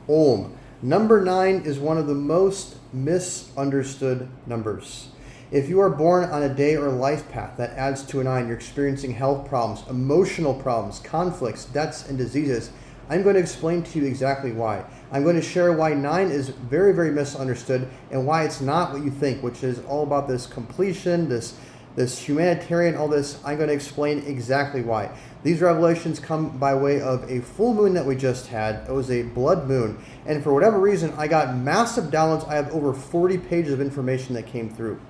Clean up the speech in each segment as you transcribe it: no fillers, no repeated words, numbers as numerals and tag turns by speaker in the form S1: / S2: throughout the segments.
S1: Om. Number 9 is one of the most misunderstood numbers. If you are born on a day or life path that adds to a 9, you're experiencing health problems, emotional problems, conflicts, deaths, and diseases, I'm going to explain to you exactly why. I'm going to share why 9 is very, very misunderstood and why it's not what you think, which is all about this completion, this humanitarian, all this. I'm going to explain exactly why. These revelations come by way of a full moon that we just had. It was a blood moon. And for whatever reason, I got massive downloads. I have over 40 pages of information that came through.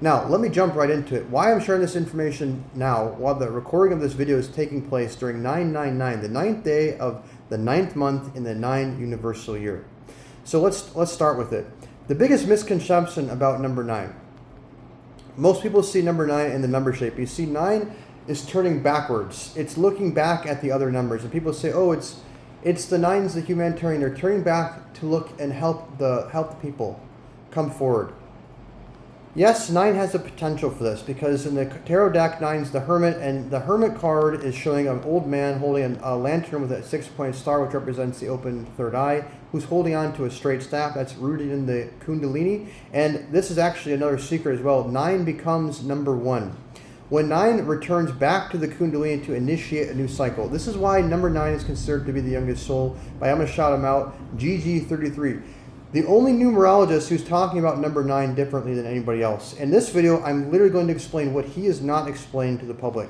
S1: Now, let me jump right into it. Why I'm sharing this information now, while the recording of this video is taking place during 999, the 9th day of the 9th month in the 9 universal year. So let's start with it. The biggest misconception about number 9. Most people see number 9 in the number shape. You see 9 is turning backwards. It's looking back at the other numbers. And people say, oh, it's the 9's the humanitarian. They're turning back to look and help the people come forward. Yes, 9 has the potential for this because in the tarot deck, 9's the Hermit, and the Hermit card is showing an old man holding a lantern with a 6-pointed star, which represents the open third eye, who's holding on to a straight staff that's rooted in the Kundalini. And this is actually another secret as well. 9 becomes number 1. When 9 returns back to the Kundalini to initiate a new cycle. This is why number 9 is considered to be the youngest soul. But I'm going to shout him out, GG33. The only numerologist who's talking about number 9 differently than anybody else. In this video, I'm literally going to explain what he has not explained to the public.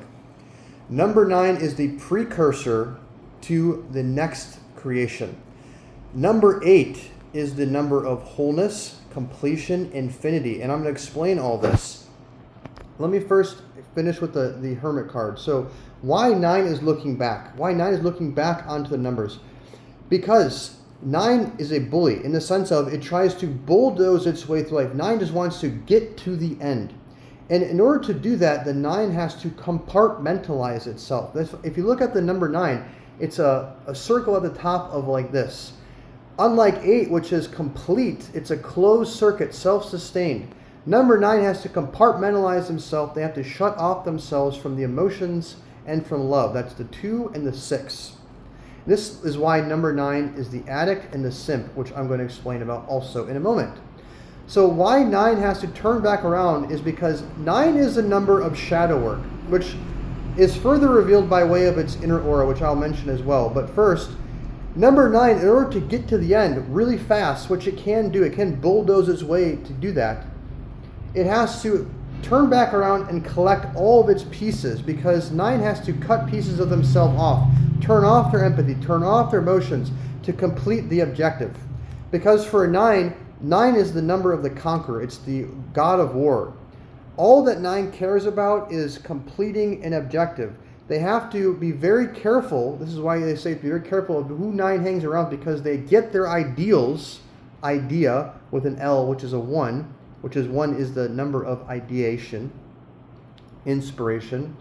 S1: Number 9 is the precursor to the next creation. Number 8 is the number of wholeness, completion, infinity. And I'm going to explain all this. Let me first finish with the Hermit card. So why 9 is looking back? Why 9 is looking back onto the numbers? Because 9 is a bully in the sense of it tries to bulldoze its way through life. 9 just wants to get to the end. And in order to do that, the 9 has to compartmentalize itself. If you look at the number 9, it's a circle at the top of like this. Unlike 8, which is complete, it's a closed circuit, self-sustained. Number 9 has to compartmentalize themselves. They have to shut off themselves from the emotions and from love. That's the 2 and the 6. This is why number 9 is the addict and the simp, which I'm going to explain about also in a moment. So why 9 has to turn back around is because 9 is a number of shadow work, which is further revealed by way of its inner aura, which I'll mention as well. But first, number 9, in order to get to the end really fast, which it can do, it can bulldoze its way to do that, it has to turn back around and collect all of its pieces because 9 has to cut pieces of themselves off. Turn off their empathy, turn off their emotions to complete the objective. Because for a 9, 9 is the number of the conqueror. It's the god of war. All that 9 cares about is completing an objective. They have to be very careful. This is why they say be very careful of who 9 hangs around because they get their ideals, idea with an L, which is a 1, which is 1 is the number of ideation, inspiration,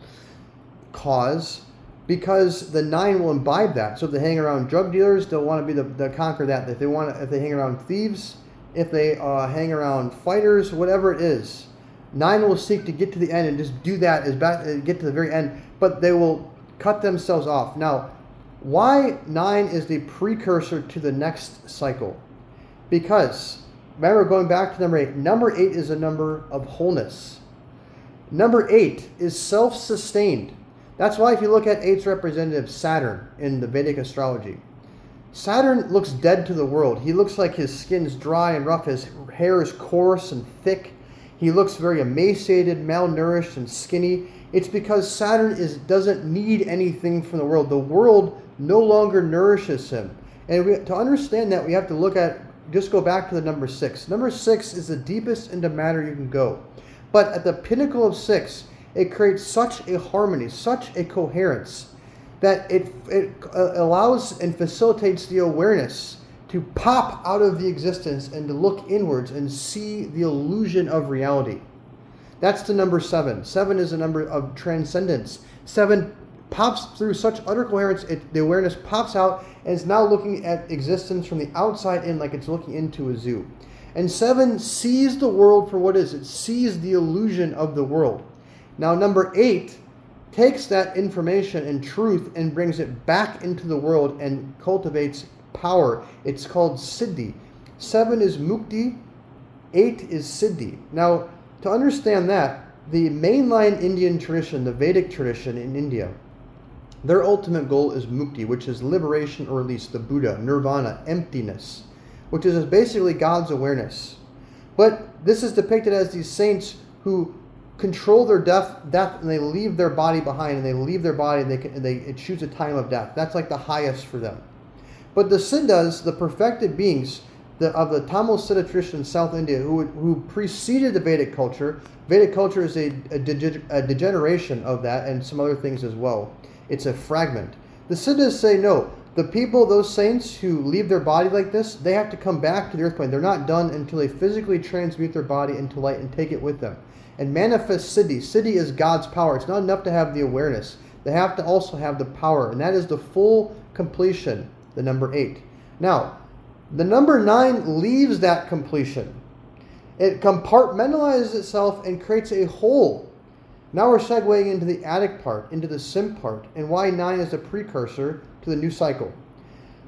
S1: cause, because the 9 will imbibe that. So if they hang around drug dealers, they'll want to be the conquer that. If they hang around thieves, if they hang around fighters, whatever it is, 9 will seek to get to the end and just do that get to the very end. But they will cut themselves off. Now, why 9 is the precursor to the next cycle? Because remember, going back to number 8. Number 8 is a number of wholeness. Number 8 is self-sustained. That's why if you look at 8's representative, Saturn, in the Vedic astrology, Saturn looks dead to the world. He looks like his skin's dry and rough. His hair is coarse and thick. He looks very emaciated, malnourished, and skinny. It's because Saturn doesn't need anything from the world. The world no longer nourishes him. And to understand that, we have to just go back to the number 6. Number 6 is the deepest into matter you can go. But at the pinnacle of 6, it creates such a harmony, such a coherence, that it allows and facilitates the awareness to pop out of the existence and to look inwards and see the illusion of reality. That's the number 7. 7 is a number of transcendence. 7 pops through such utter coherence, the awareness pops out and is now looking at existence from the outside in like it's looking into a zoo. And 7 sees the world for what it is. It sees the illusion of the world. Now, number 8 takes that information and truth and brings it back into the world and cultivates power. It's called Siddhi. 7 is Mukti, 8 is Siddhi. Now, to understand that, the mainline Indian tradition, the Vedic tradition in India, their ultimate goal is Mukti, which is liberation or release, the Buddha, Nirvana, emptiness, which is basically God's awareness. But this is depicted as these saints who control their death, and they leave their body behind, and they leave their body, and they choose a time of death. That's like the highest for them. But the Siddhas, the perfected beings of the Tamil Siddha tradition in South India, who preceded the Vedic culture. Vedic culture is a degeneration of that, and some other things as well. It's a fragment. The Siddhas say no. The people, those saints who leave their body like this, they have to come back to the earth plane. They're not done until they physically transmute their body into light and take it with them. And manifest Siddhi. Siddhi is God's power. It's not enough to have the awareness. They have to also have the power. And that is the full completion, the number 8. Now, the number 9 leaves that completion. It compartmentalizes itself and creates a whole. Now we're segueing into the addict part, into the simp part, and why 9 is a precursor to the new cycle.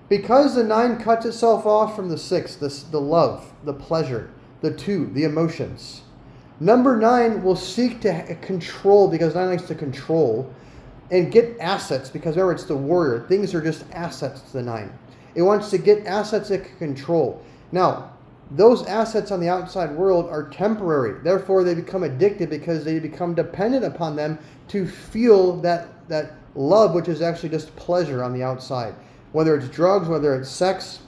S1: Because the 9 cuts itself off from the 6, the love, the pleasure, the 2, the emotions. Number 9 will seek to control, because 9 likes to control, and get assets, because remember, it's the warrior. Things are just assets to the 9. It wants to get assets it can control. Now, those assets on the outside world are temporary. Therefore, they become addicted because they become dependent upon them to feel that love, which is actually just pleasure on the outside. Whether it's drugs, whether it's sex.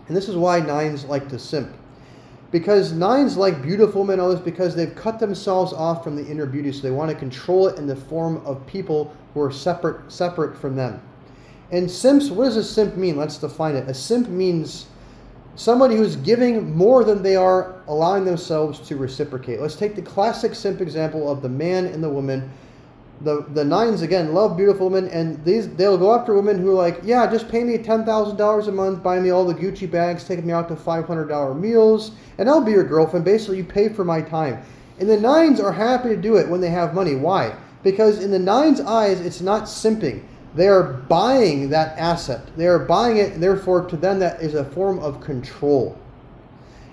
S1: And this is why 9s like to simp. Because 9s like beautiful women, all this, because they've cut themselves off from the inner beauty, so they want to control it in the form of people who are separate from them. And simps, what does a simp mean? Let's define it. A simp means somebody who's giving more than they are allowing themselves to reciprocate. Let's take the classic simp example of the man and the woman. The 9s, again, love beautiful women, and they'll go after women who are like, yeah, just pay me $10,000 a month, buy me all the Gucci bags, take me out to $500 meals, and I'll be your girlfriend. Basically, you pay for my time. And the 9s are happy to do it when they have money. Why? Because in the 9s' eyes, it's not simping. They are buying that asset. They are buying it, and therefore, to them, that is a form of control.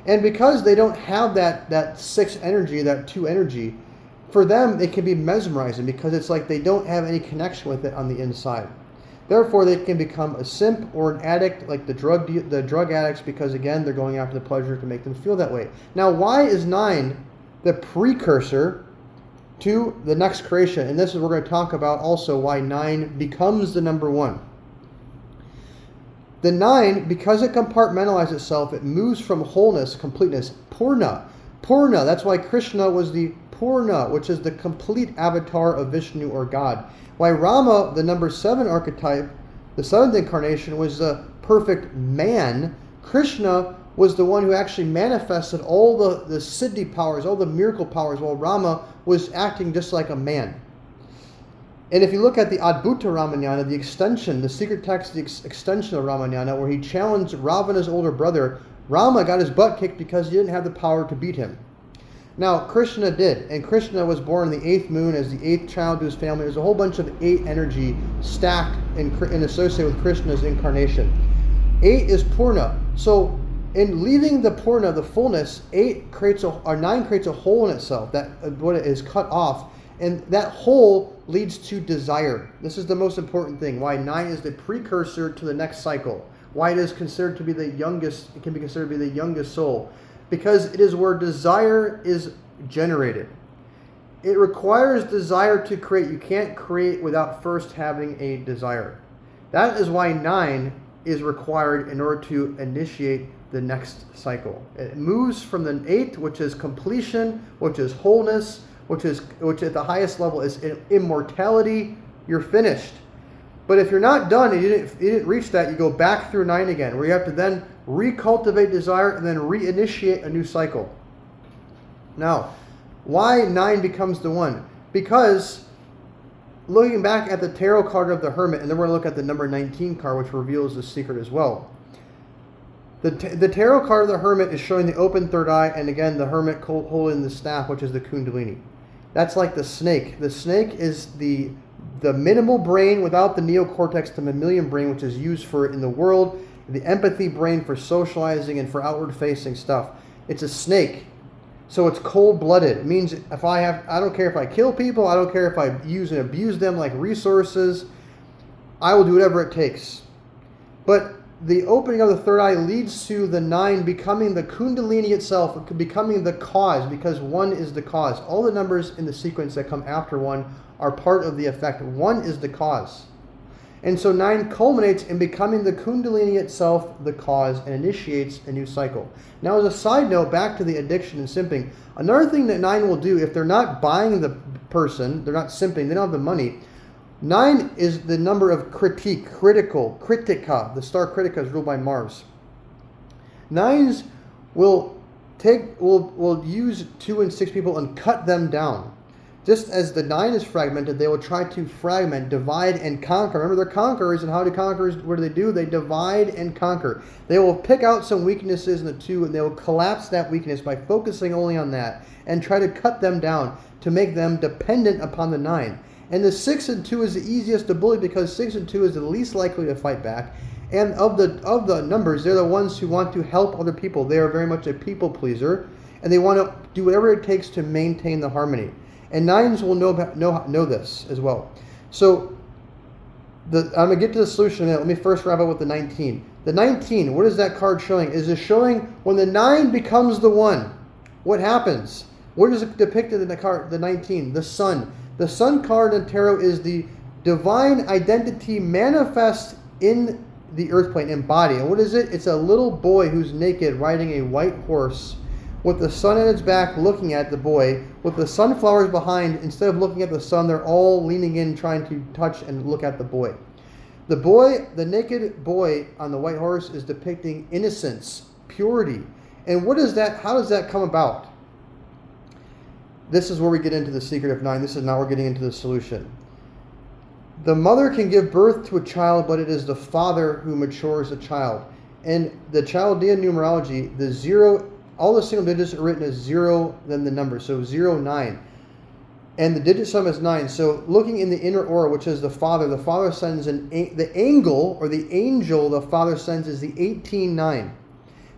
S1: And because they don't have that 6 energy, that 2 energy, for them, it can be mesmerizing because it's like they don't have any connection with it on the inside. Therefore, they can become a simp or an addict, like the drug addicts, because again, they're going after the pleasure to make them feel that way. Now, why is 9 the precursor to the next creation? And this is, we're going to talk about also why 9 becomes the number 1. The 9, because it compartmentalizes itself, it moves from wholeness, completeness, Purna. Purna, that's why Krishna was the Purna, which is the complete avatar of Vishnu or God. Why Rama, the number 7 archetype, the 7th incarnation, was the perfect man. Krishna was the one who actually manifested all the Siddhi powers, all the miracle powers, while Rama was acting just like a man. And if you look at the Adbhuta Ramayana, the extension, the secret text, the extension of Ramayana, where he challenged Ravana's older brother, Rama got his butt kicked because he didn't have the power to beat him. Now, Krishna did, and Krishna was born in the 8th moon as the 8th child to his family. There's a whole bunch of 8 energy stacked and associated with Krishna's incarnation. 8 is Purna. So, in leaving the Purna, the fullness, 9 creates a hole in itself, that what it is cut off, and that hole leads to desire. This is the most important thing, why 9 is the precursor to the next cycle. Why it is considered to be the youngest, it can be considered to be the youngest soul. Because it is where desire is generated. It requires desire to create. You can't create without first having a desire. That is why 9 is required in order to initiate the next cycle. It moves from the 8th, which is completion, which is wholeness, which at the highest level is immortality. You're finished. But if you're not done and you didn't reach that, you go back through 9 again, where you have to then recultivate desire and then reinitiate a new cycle. Now, why 9 becomes the 1? Because looking back at the tarot card of the Hermit, and then we're going to look at the number 19 card, which reveals the secret as well. The tarot card of the Hermit is showing the open third eye, and again, the Hermit holding the staff, which is the Kundalini. That's like the snake. The snake is the minimal brain without the neocortex, the mammalian brain, which is used for in the world. the empathy brain for socializing and for outward-facing stuff. It's a snake. So it's cold-blooded. It means I don't care if I kill people, I don't care if I use and abuse them like resources, I will do whatever it takes. But the opening of the third eye leads to the 9 becoming the Kundalini itself, becoming the cause, because 1 is the cause. All the numbers in the sequence that come after 1 are part of the effect. 1 is the cause. And so 9 culminates in becoming the Kundalini itself, the cause, and initiates a new cycle. Now, as a side note, back to the addiction and simping, another thing that 9 will do, if they're not buying the person, they're not simping, they don't have the money, 9 is the number of critique, critical, critica. The star critica is ruled by Mars. 9s will use 2 and 6 people and cut them down. Just as the 9 is fragmented, they will try to fragment, divide, and conquer. Remember, they're conquerors, and how do conquerors, what do? They divide and conquer. They will pick out some weaknesses in the 2, and they will collapse that weakness by focusing only on that, and try to cut them down to make them dependent upon the 9. And the 6 and 2 is the easiest to bully, because 6 and 2 is the least likely to fight back. And of the numbers, they're the ones who want to help other people. They are very much a people pleaser, and they want to do whatever it takes to maintain the harmony. And 9s will know this as well. So I'm going to get to the solution in a minute. Let me first wrap up with the 19. The 19, what is that card showing? Is it showing when the 9 becomes the 1? What happens? What is it depicted in the card, the 19? The sun. The sun card in tarot is the divine identity manifest in the earth plane, in body. And what is it? It's a little boy who's naked riding a white horse with the sun at its back looking at the boy, with the sunflowers behind. Instead of looking at the sun, they're all leaning in trying to touch and look at the boy. The boy, the naked boy on the white horse, is depicting innocence, purity. And what is that? How does that come about? This is where we get into the secret of 9. This is now we're getting into the solution. The mother can give birth to a child, but it is the father who matures a child. And the Chaldean numerology, the 0, all the single digits are written as 0, then the number. So 0, 9. And the digit sum is 9. So looking in the inner aura, which is the father sends the angle, or the angel the father sends, is the 18-9.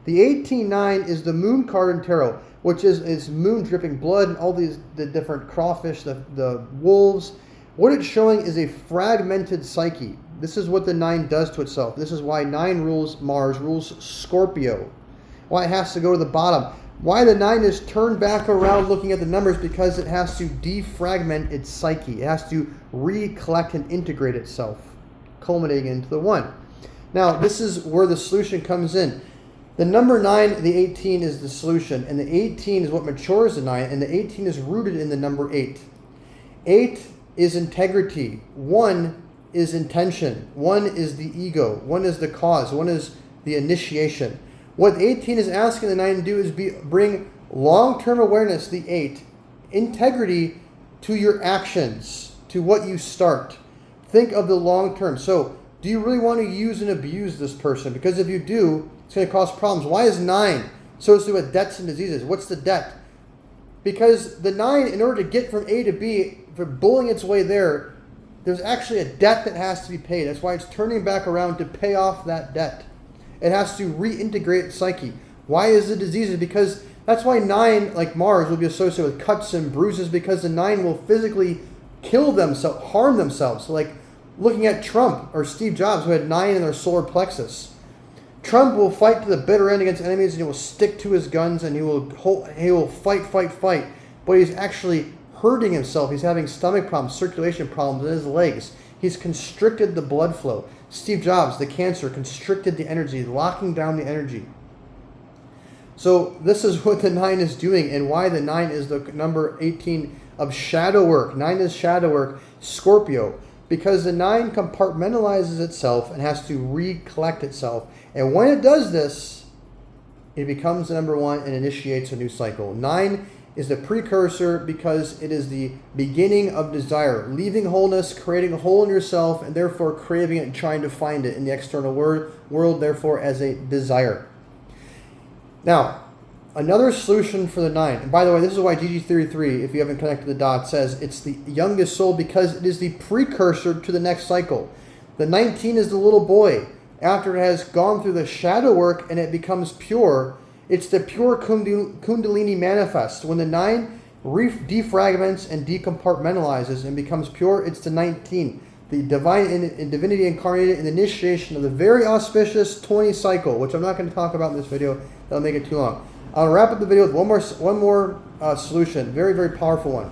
S1: The 18-9 is the moon card in tarot, which is moon dripping blood and all the different crawfish, the wolves. What it's showing is a fragmented psyche. This is what the 9 does to itself. This is why 9 rules Mars, rules Scorpio. Why it has to go to the bottom. Why the 9 is turned back around looking at the numbers, because it has to defragment its psyche. It has to recollect and integrate itself, culminating into the 1. Now, this is where the solution comes in. The number 9, the 18, is the solution, and the 18 is what matures the 9, and the 18 is rooted in the number 8. 8 is integrity. 1 is intention. 1 is the ego. 1 is the cause. 1 is the initiation. What 18 is asking the 9 to do is bring long-term awareness, the 8, integrity to your actions, to what you start. Think of the long term. So, do you really want to use and abuse this person? Because if you do, it's going to cause problems. Why is 9 so to do with debts and diseases? What's the debt? Because the 9, in order to get from A to B, for bullying its way there, there's actually a debt that has to be paid. That's why it's turning back around to pay off that debt. It has to reintegrate psyche. Why is the diseases? Because that's why 9, like Mars, will be associated with cuts and bruises, because the 9 will physically kill themselves, harm themselves. So like looking at Trump or Steve Jobs, who had 9 in their solar plexus. Trump will fight to the bitter end against enemies, and he will stick to his guns, and he will fight. But he's actually hurting himself. He's having stomach problems, circulation problems in his legs. He's constricted the blood flow. Steve Jobs, the cancer, constricted the energy, locking down the energy. So this is what the 9 is doing, and why the 9 is the number 18 of shadow work. 9 is shadow work, Scorpio, because the 9 compartmentalizes itself and has to recollect itself. And when it does this, it becomes the number 1 and initiates a new cycle. 9 is the precursor, because it is the beginning of desire, leaving wholeness, creating a hole in yourself, and therefore craving it and trying to find it in the external world, therefore as a desire. Now, another solution for the 9, and by the way, this is why GG33, if you haven't connected the dots, says it's the youngest soul, because it is the precursor to the next cycle. The 19 is the little boy, after it has gone through the shadow work and it becomes pure, it's the pure Kundalini manifest. When the 9 defragments and decompartmentalizes and becomes pure, it's the 19. The divine in divinity incarnated in the initiation of the very auspicious 20 cycle, which I'm not going to talk about in this video. That'll make it too long. I'll wrap up the video with one more solution. Very, very powerful one.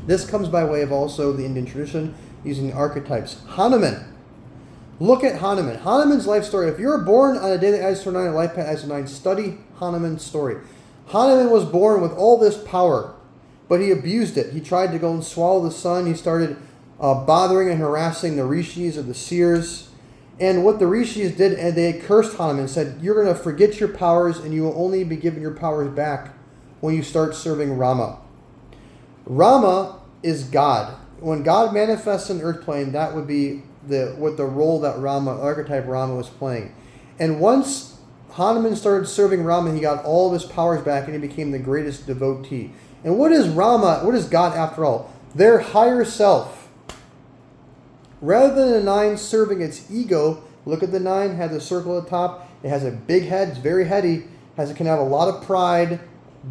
S1: This comes by way of also the Indian tradition using the archetypes. Hanuman. Look at Hanuman. Hanuman's life story. If you're born on a day that adds to 9, a life path adds to 9, study Hanuman's story. Hanuman was born with all this power, but he abused it. He tried to go and swallow the sun. He started bothering and harassing the rishis or the seers. And what the rishis did, and they cursed Hanuman and said, you're going to forget your powers and you will only be given your powers back when you start serving Rama. Rama is God. When God manifests in the earth plane, that would be the role that Rama, archetype Rama, was playing. And once Hanuman started serving Rama, he got all of his powers back and he became the greatest devotee. And what is Rama? What is God after all? Their higher self. Rather than the 9 serving its ego, look at the 9, has a circle at the top. It has a big head, it's very heady, it can have a lot of pride.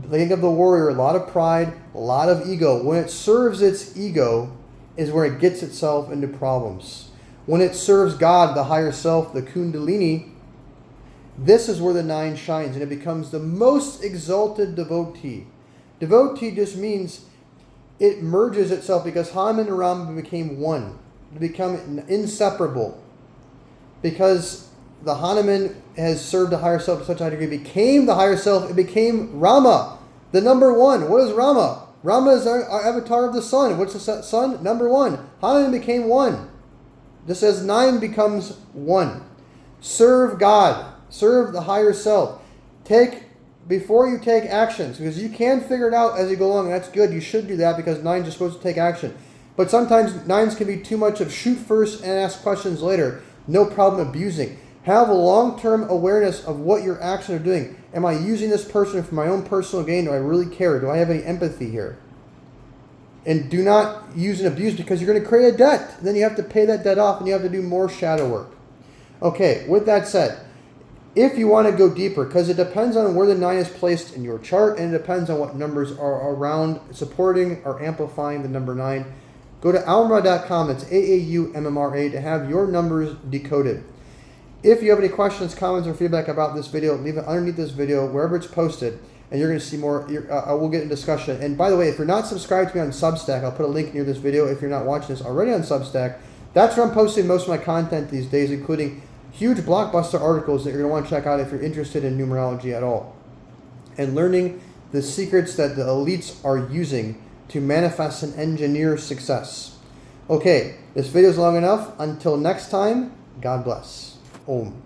S1: Think of the warrior, a lot of pride, a lot of ego. When it serves its ego is where it gets itself into problems. When it serves God, the higher self, the Kundalini, this is where the 9 shines and it becomes the most exalted devotee. Devotee just means it merges itself because Hanuman and Rama became one. They become inseparable. Because the Hanuman has served the higher self to such a high degree, became the higher self, it became Rama, the number 1. What is Rama? Rama is our avatar of the sun. What's the sun? Number 1. Hanuman became 1. Just as 9 becomes 1. Serve God. Serve the higher self. Before you take actions, because you can figure it out as you go along, and that's good. You should do that because 9s are supposed to take action. But sometimes 9s can be too much of shoot first and ask questions later. No problem abusing. Have a long-term awareness of what your actions are doing. Am I using this person for my own personal gain? Do I really care? Do I have any empathy here? And do not use and abuse because you're going to create a debt. Then you have to pay that debt off and you have to do more shadow work. Okay, with that said, if you want to go deeper, because it depends on where the 9 is placed in your chart and it depends on what numbers are around supporting or amplifying the number 9, go to Aummra.com, it's AAUMMRA, to have your numbers decoded. If you have any questions, comments, or feedback about this video, leave it underneath this video, wherever it's posted, and you're going to see more. We'll get in discussion. And by the way, if you're not subscribed to me on Substack, I'll put a link near this video. If you're not watching this already on Substack, that's where I'm posting most of my content these days, including huge blockbuster articles that you're going to want to check out if you're interested in numerology at all. And learning the secrets that the elites are using to manifest and engineer success. Okay, this video is long enough. Until next time, God bless. Om.